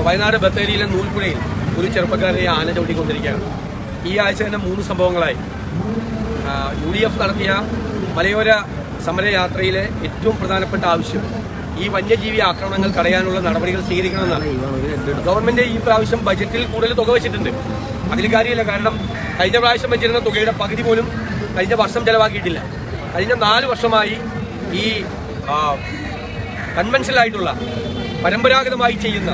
വയനാട് ബത്തേരിയിലെ നൂൽപ്പുഴയിൽ ഒരു ചെറുപ്പക്കാരെ ആന ചവിട്ടിക്കൊണ്ടിരിക്കുകയാണ്. ഈ ആഴ്ച തന്നെ 3 സംഭവങ്ങളായി. UDF നടത്തിയ മലയോര സമരയാത്രയിലെ ഏറ്റവും പ്രധാനപ്പെട്ട ആവശ്യം ഈ വന്യജീവി ആക്രമണങ്ങൾ തടയാനുള്ള നടപടികൾ സ്വീകരിക്കണമെന്നാണ്. ഗവൺമെന്റ് ഈ പ്രാവശ്യം ബജറ്റിൽ കൂടുതൽ തുക വെച്ചിട്ടുണ്ട്. അതിൽ കാര്യമില്ല. കാരണം കഴിഞ്ഞ പ്രാവശ്യം വെച്ചിരുന്ന തുകയുടെ പകുതി പോലും കഴിഞ്ഞ വർഷം ചെലവാക്കിയിട്ടില്ല. കഴിഞ്ഞ 4 വർഷമായി ഈ കൺവെൻഷനലായിട്ടുള്ള പരമ്പരാഗതമായി ചെയ്യുന്ന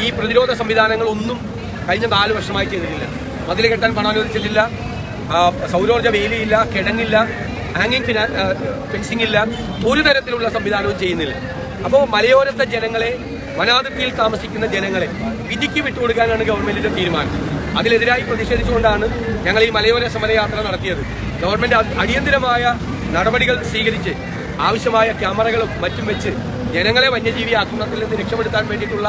ഈ പ്രതിരോധ സംവിധാനങ്ങളൊന്നും കഴിഞ്ഞ 4 വർഷമായി ചെയ്തിട്ടില്ല. മതിൽ കെട്ടാൻ പണം അനുവദിച്ചിട്ടില്ല, സൗരോർജ്ജ വേലിയില്ല, കിടങ്ങില്ല, ഹാങ്ങിങ് ഫെൻസിംഗ് ഇല്ല, ഒരു തരത്തിലുള്ള സംവിധാനവും ചെയ്യുന്നില്ല. അപ്പോൾ മലയോരത്തെ ജനങ്ങളെ, വനാതിർത്തിയിൽ താമസിക്കുന്ന ജനങ്ങളെ വിധിക്ക് വിട്ടുകൊടുക്കാനാണ് ഗവൺമെന്റിന്റെ തീരുമാനം. അതിനെതിരായി പ്രതിഷേധിച്ചുകൊണ്ടാണ് ഞങ്ങൾ ഈ മലയോര സമരയാത്ര നടത്തിയത്. ഗവൺമെന്റ് അടിയന്തരമായ നടപടികൾ സ്വീകരിച്ച് ആവശ്യമായ ക്യാമറകളും മറ്റും വെച്ച് ജനങ്ങളെ വന്യജീവി ആക്രമണത്തിൽ നിന്ന് രക്ഷപ്പെടുത്താൻ വേണ്ടിയിട്ടുള്ള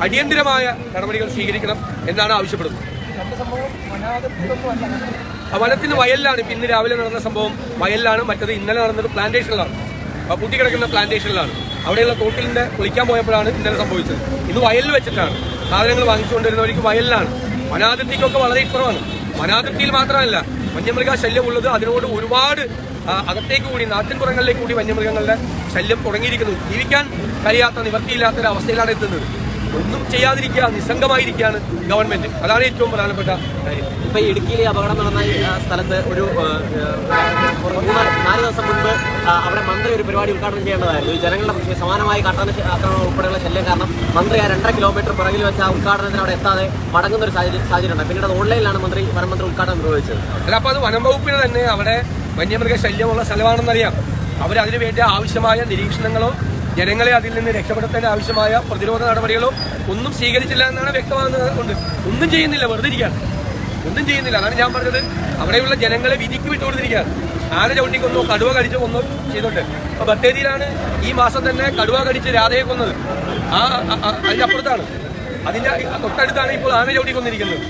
അടിയന്തരമായ നടപടികൾ സ്വീകരിക്കണം എന്നാണ് ആവശ്യപ്പെടുന്നത്. വനത്തിന് വയലിലാണ്. ഇന്ന് രാവിലെ നടന്ന സംഭവം വയലിലാണ്, മറ്റത് ഇന്നലെ നടന്നത് പ്ലാന്റേഷനിലാണ്, പൂട്ടിക്കിടക്കുന്ന പ്ലാന്റേഷനിലാണ്. അവിടെയുള്ള തോട്ടിലിന്റെ കുളിക്കാൻ പോയപ്പോഴാണ് ഇന്നലെ സംഭവിച്ചത്. ഇന്ന് വയലിൽ വെച്ചിട്ടാണ്. സാധനങ്ങൾ വാങ്ങിച്ചുകൊണ്ടിരുന്നവർക്ക് വയലിലാണ്. വനാതിർത്തിക്കൊക്കെ വളരെ കുറവാണ്. വനാതിർത്തിയിൽ മാത്രമല്ല, വന്യമൃഗ ശല്യമുള്ളത് അതിനോട് ഒരുപാട് അകത്തേക്ക് കൂടി, നാട്ടിൻപുറങ്ങളിലേക്ക് കൂടി വന്യമൃഗങ്ങളുടെ ശല്യം തുടങ്ങിയിരിക്കുന്നു. ജീവിക്കാൻ കഴിയാത്ത, നിവൃത്തിയില്ലാത്തൊരവസ്ഥയിലാണ് എത്തുന്നത്. ഒന്നും ചെയ്യാതിരിക്കുക, നിസ്സംഗമായിരിക്കുകയാണ് ഗവൺമെന്റ്. അതാണ് ഏറ്റവും പ്രധാനപ്പെട്ട കാര്യം. ഇപ്പൊ ഇടുക്കിയിലെ അപകടം നടന്ന സ്ഥലത്ത് ഒരു 4 ദിവസം മുൻപ് അവിടെ മന്ത്രി ഒരു പരിപാടി ഉദ്ഘാടനം ചെയ്യേണ്ടതായിരുന്നു. ഈ ജനങ്ങളുടെ സമാനമായി കാട്ടാന ആക്രമണം ഉൾപ്പെടെയുള്ള ശല്യം കാരണം മന്ത്രി ആ 2.5 കിലോമീറ്റർ പുറകിൽ വെച്ച ഉദ്ഘാടനത്തിന് അവിടെ എത്താതെ മടങ്ങുന്ന ഒരു സാഹചര്യം ഉണ്ട്. പിന്നീട് ഓൺലൈനിലാണ് വനമന്ത്രി ഉദ്ഘാടനം നിർവഹിച്ചത്. അല്ല, അപ്പോൾ അത് വനം വകുപ്പിന് തന്നെ അവിടെ വന്യമൃഗ ശല്യമുള്ള സ്ഥലമാണെന്നറിയാം. അവരതിനു വേണ്ടി ആവശ്യമായ നിരീക്ഷണങ്ങളോ ജനങ്ങളെ അതിൽ നിന്ന് രക്ഷപ്പെടുത്താൻ ആവശ്യമായ പ്രതിരോധ നടപടികളോ ഒന്നും സ്വീകരിച്ചില്ല എന്നാണ് വ്യക്തമാകുന്നത്. ഒന്നും ചെയ്യുന്നില്ല, വെറുതെ ഇരിക്കുകയാണ്. ഒന്നും ചെയ്യുന്നില്ല. അതാണ് ഞാൻ പറഞ്ഞത്. അവിടെയുള്ള ജനങ്ങളെ വിധിക്ക് വിട്ടുകൊടുത്തിരിക്കുകയാണ്. ആന ചവിട്ടിക്കൊന്നോ കടുവ കടിച്ചു കൊന്നോ ചെയ്തോട്ടെ. അപ്പൊ ബത്തേരിയിലാണ് ഈ മാസം തന്നെ കടുവ കടിച്ച് രാധയെ കൊന്നത്. അതിനപ്പുറത്താണ്, അതിന്റെ തൊട്ടടുത്താണ് ഇപ്പോൾ ആന ചവിട്ടിക്കൊന്നിരിക്കുന്നത്.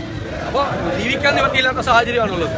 അപ്പോൾ ജീവിക്കാൻ നിവൃത്തിയില്ലാത്ത സാഹചര്യമാണുള്ളത്.